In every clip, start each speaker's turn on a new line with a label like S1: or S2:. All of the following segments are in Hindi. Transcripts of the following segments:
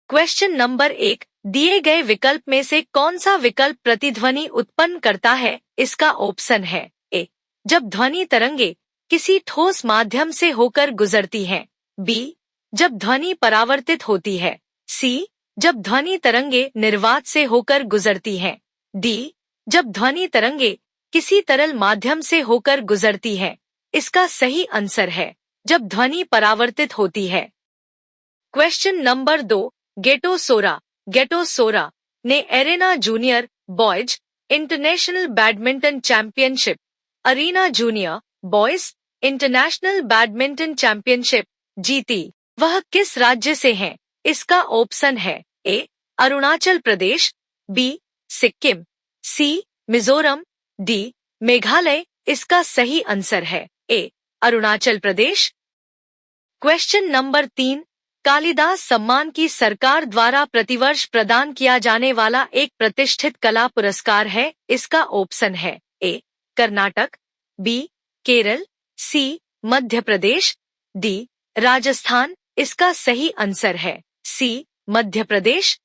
S1: क्वेश्चन नंबर 1, दिए गए विकल्प में से कौन सा विकल्प प्रतिध्वनि उत्पन्न करता है? इसका ऑप्शन है ए, जब ध्वनि तरंगे किसी ठोस माध्यम से होकर गुजरती हैं। बी, जब ध्वनि परावर्तित होती है। सी, जब ध्वनि तरंगे निर्वात से होकर गुजरती हैं। डी, जब ध्वनि तरंगे किसी तरल माध्यम से होकर गुजरती हैं। इसका सही आंसर है जब ध्वनि परावर्तित होती है। क्वेश्चन नंबर 2, गेटोसोरा ने Arena junior boys international badminton championship, Arena junior boys international badminton championship जीती। वह किस राज्य से हैं? इसका ऑप्शन है A, Arunachal Pradesh, B, Sikkim, C, Mizoram, D, Meghalaya. इसका सही आंसर है A, Arunachal Pradesh. Question number 3, Kalidas Samman की सरकार द्वारा प्रतिवर्ष प्रदान किया जाने वाला एक प्रतिष्ठित कला पुरस्कार है। इसका ऑप्शन है ए, कर्नाटक, बी, केरल, सी, मध्य प्रदेश, डी, राजस्थान। इसका सही आंसर है सी, मध्य प्रदेश।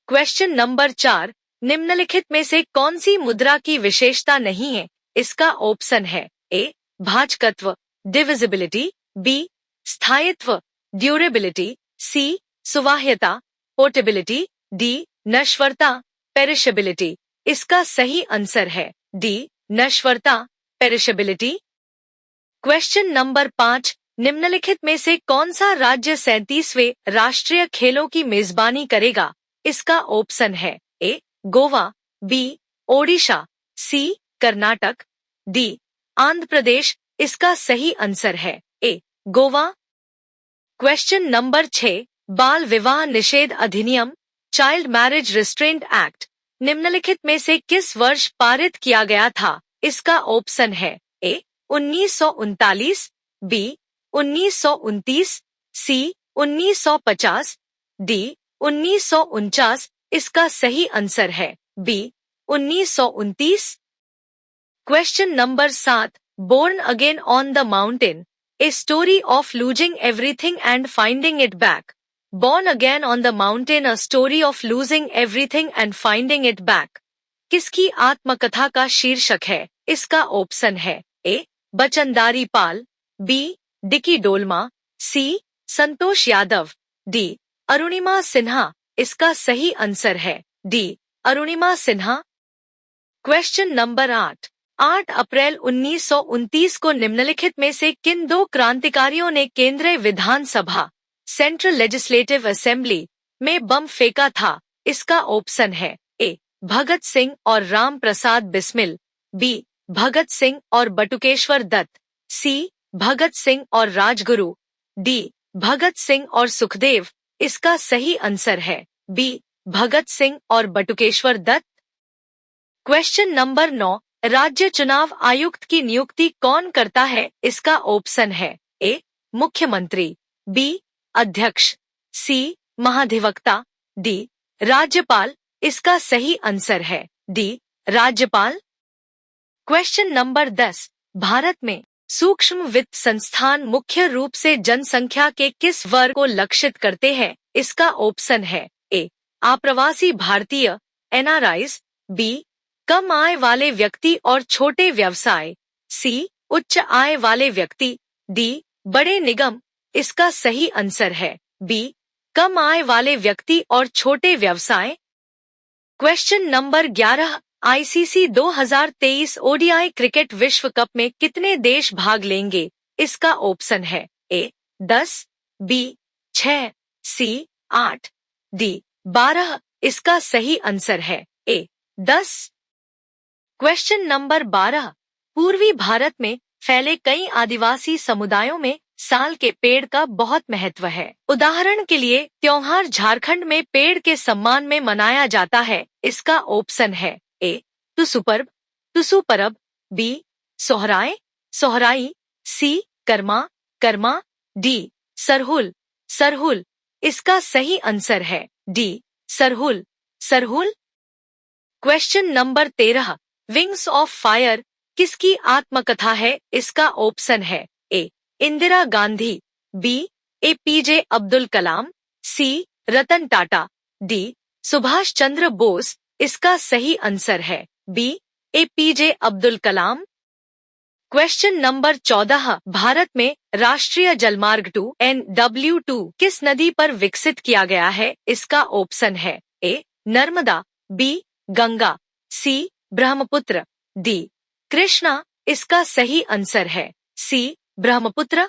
S1: क्वेश्चन नंबर 4, निम्नलिखित में से कौन सी मुद्रा की विशेषता नहीं है? इसका ऑप्शन है ए, भाजकत्व, डिविजिबिलिटी, बी, स्थायित्व, ड्यूरेबिलिटी, सी, सुवाह्यता, पोर्टेबिलिटी, डी, नश्वरता, पेरिशेबिलिटी। इसका सही आंसर है डी, नश्वरता, पेरिशेबिलिटी। क्वेश्चन नंबर 5, निम्नलिखित में से कौन सा राज्य 37वें राष्ट्रीय खेलों की मेजबानी करेगा? इसका ऑप्शन है ए, गोवा, बी, ओडिशा, सी, कर्नाटक, डी, आंध्र प्रदेश। इसका सही आंसर है ए, गोवा। क्वेश्चन नंबर 6, बाल विवाह निषेध अधिनियम, चाइल्ड मैरिज रिस्ट्रेंट एक्ट निम्नलिखित में से किस वर्ष पारित किया गया था? इसका ऑप्शन है ए, 1939, बी, 1929, सी, 1950, डी, 1949। इसका सही आंसर है B, 1929। Question number 7, born again on the mountain, a story of losing everything and finding it back. Born again on the mountain, a story of losing everything and finding it back किसकी आत्मकथा का शीर्षक है? इसका ऑप्शन है A, Bachendri Pal, B, Dicky Dolma, C, Santosh Yadav, D, Arunima Sinha. इसका सही आंसर है D, Arunima Sinha. Question number 8 अप्रैल 1929 को निम्नलिखित में से किन दो क्रांतिकारियों ने केंद्रीय विधानसभा, सेंट्रल लेजिस्लेटिव असेंबली में बम फेंका था? इसका ऑप्शन है ए, भगत सिंह और राम प्रसाद बिस्मिल, बी, भगत सिंह और बटुकेश्वर दत्त, सी, भगत सिंह और राजगुरु, डी, भगत सिंह और सुखदेव। इसका सही आंसर है बी, भगत सिंह और बटुकेश्वर दत्त। क्वेश्चन नंबर 9, राज्य चुनाव आयुक्त की नियुक्ति कौन करता है? इसका ऑप्शन है ए, मुख्यमंत्री, बी, अध्यक्ष, सी, महाधिवक्ता, डी, राज्यपाल। इसका सही आंसर है डी, राज्यपाल। क्वेश्चन नंबर 10, भारत में सूक्ष्म वित्त संस्थान मुख्य रूप से जनसंख्या के किस वर्ग को लक्षित करते हैं? इसका ऑप्शन है ए, आप्रवासी भारतीय, एनआरआईज, बी, कम आय वाले व्यक्ति और छोटे व्यवसाय, सी, उच्च आय वाले व्यक्ति, डी, बड़े निगम। इसका सही आंसर है बी, कम आय वाले व्यक्ति और छोटे व्यवसाय। Question number 11, ICC 2023 ODI cricket विश्व कप में कितने देश भाग लेंगे? इसका ऑप्शन है ए, 10, बी, 6, सी, 8, डी, 12। इसका सही आंसर है ए, 10। क्वेश्चन नंबर 12, पूर्वी भारत में फैले कई आदिवासी समुदायों में साल के पेड़ का बहुत महत्व है। उदाहरण के लिए त्योहार झारखंड में पेड़ के सम्मान में मनाया जाता है। इसका ऑप्शन है ए, टुसु पर्व, टुसु परब, बी, सोहराय, सोहराई, सी, कर्मा, कर्मा, डी, सरहुल, सरहुल। इसका सही आंसर है D, Sarhul, Sarhul. Question number 13, wings of fire किसकी आत्मकथा है? इसका ऑप्शन है ए, इंदिरा गांधी, बी, एपीजे अब्दुल कलाम, सी, रतन टाटा, डी सुभाष चंद्र बोस इसका सही आंसर है B APJ Abdul Kalam. Question number 14 Bharat में राष्ट्रीय जलमार्ग 2 NW2 किस नदी पर विकसित किया गया है? इसका ऑप्शन है ए नर्मदा, बी गंगा, सी ब्रह्मपुत्र, डी कृष्णा इसका सही आंसर है सी ब्रह्मपुत्र।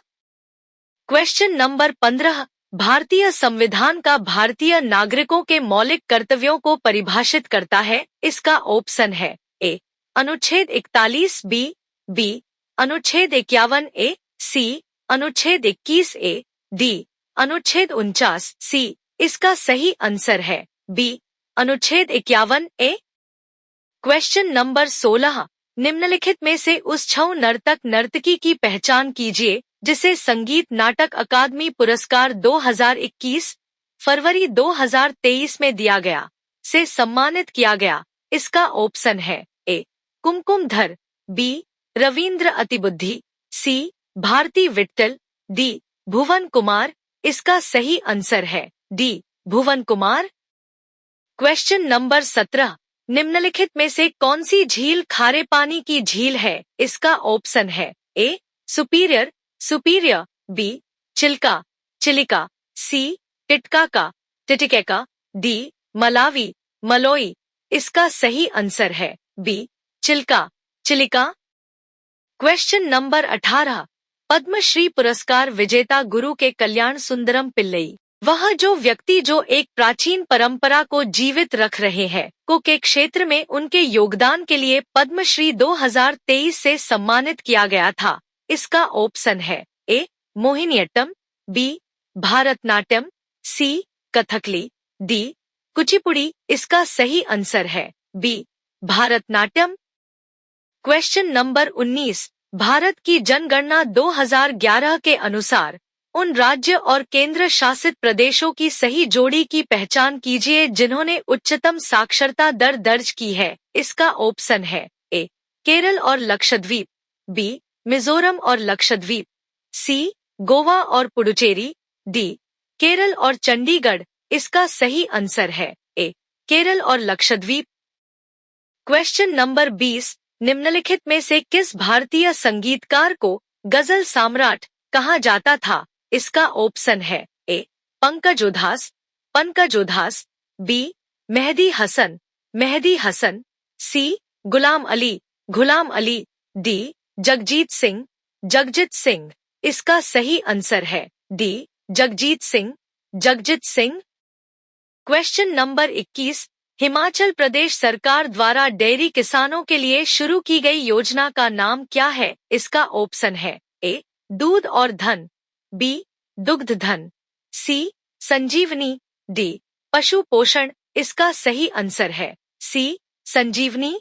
S1: क्वेश्चन नंबर 15 भारतीय संविधान का भारतीय नागरिकों के मौलिक कर्तव्यों को परिभाषित करता है। इसका ऑप्शन है ए अनुच्छेद 41 बी अनुच्छेद 51 ए, सी अनुच्छेद 21 ए, डी अनुच्छेद 49 सी इसका सही आंसर है बी अनुच्छेद 51 ए। क्वेश्चन नंबर 16 निम्नलिखित में से उस छऊ नर्तक नर्तकी की पहचान कीजिए जिसे संगीत नाटक अकादमी पुरस्कार 2021 फरवरी 2023 में दिया गया से सम्मानित किया गया। इसका ऑप्शन है ए कुमकुमधर, बी रविंद्र अतिबुद्धि, सी भारती विट्ठल, डी भुवन कुमार इसका सही आंसर है डी भुवन कुमार। क्वेश्चन नंबर 17 निम्नलिखित में से कौन सी झील खारे पानी की झील है? इसका ऑप्शन है A Superior, B Chilka Chilika, C Titicaca Titicaca, D Malawi इसका सही आंसर है B Chilka Chilika. Question number 18 Padma Shri पुरस्कार विजेता गुरु के कल्याण सुंदरम पिल्लई वह जो व्यक्ति जो एक प्राचीन परंपरा को जीवित रख रहे हैं को के क्षेत्र में उनके योगदान के लिए पद्मश्री 2023 से सम्मानित किया गया था। इसका ऑप्शन है A Mohiniyattam, B Bharatanatyam, C Kathakali, D Kuchipudi इसका सही आंसर है B Bharatanatyam. Question number 19 Bharat की जनगणना 2011 के अनुसार उन राज्य और केंद्र शासित प्रदेशों की सही जोड़ी की पहचान कीजिए जिन्होंने उच्चतम साक्षरता दर दर्ज की है। इसका ऑप्शन है ए केरल और लक्षद्वीप, बी मिजोरम और लक्षद्वीप, सी गोवा और पुडुचेरी, डी केरल और चंडीगढ़ इसका सही आंसर है ए केरल और लक्षद्वीप। क्वेश्चन नंबर 20 निम्नलिखित में से किस भारतीय संगीतकार को गजल सम्राट कहा जाता था? इसका ऑप्शन है A Pankaj Udhas, B Mehdi Hasan, C Ghulam Ali, D Jagjit Singh इसका सही आंसर है D Jagjit Singh. Question number 21 Himachal Pradesh सरकार द्वारा डेयरी किसानों के लिए शुरू की गई योजना का नाम क्या है? इसका ऑप्शन है ए दूध और धन, बी दुग्ध धन, सी संजीवनी, डी पशु पोषण इसका सही आंसर है सी संजीवनी।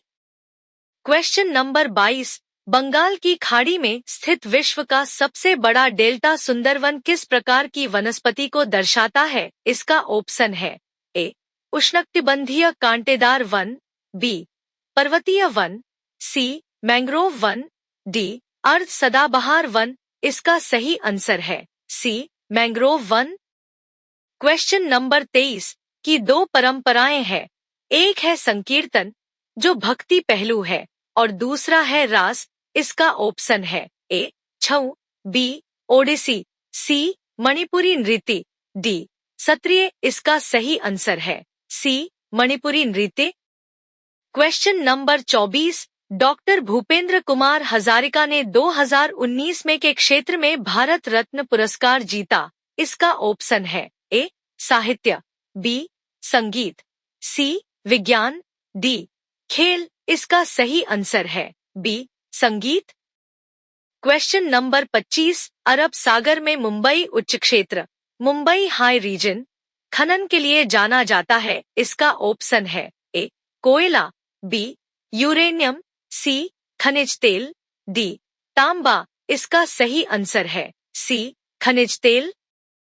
S1: क्वेश्चन नंबर 22 बंगाल की खाड़ी में स्थित विश्व का सबसे बड़ा डेल्टा सुंदरवन किस प्रकार की वनस्पति को दर्शाता है? इसका ऑप्शन है ए उष्णकटिबंधीय कांटेदार वन, बी पर्वतीय वन, सी मैंग्रोव वन, डी अर्ध सदाबहार वन इसका सही आंसर है सी मैंग्रोव वन। क्वेश्चन नंबर 23 की दो परंपराएं हैं, एक है संकीर्तन जो भक्ति पहलू है और दूसरा है रास। इसका ऑप्शन है ए छऊ, बी ओडिसी, सी मणिपुरी नृत्य, डी सत्रिय इसका सही आंसर है सी मणिपुरी नृत्य। Question number 24 doctor Bhupendra Kumar Hazarika ने 2019 में के क्षेत्र में भारत रत्न पुरस्कार जीता। इसका ऑप्शन है ए साहित्य, बी संगीत, सी विज्ञान, डी खेल इसका सही आंसर है बी संगीत। क्वेश्चन नंबर 25 अरब सागर में मुंबई उच्च क्षेत्र मुंबई हाई रीजन खनन के लिए जाना जाता है। इसका ऑप्शन है ए कोयला, बी यूरेनियम, सी खनिज तेल, डी तांबा इसका सही आंसर है सी खनिज तेल।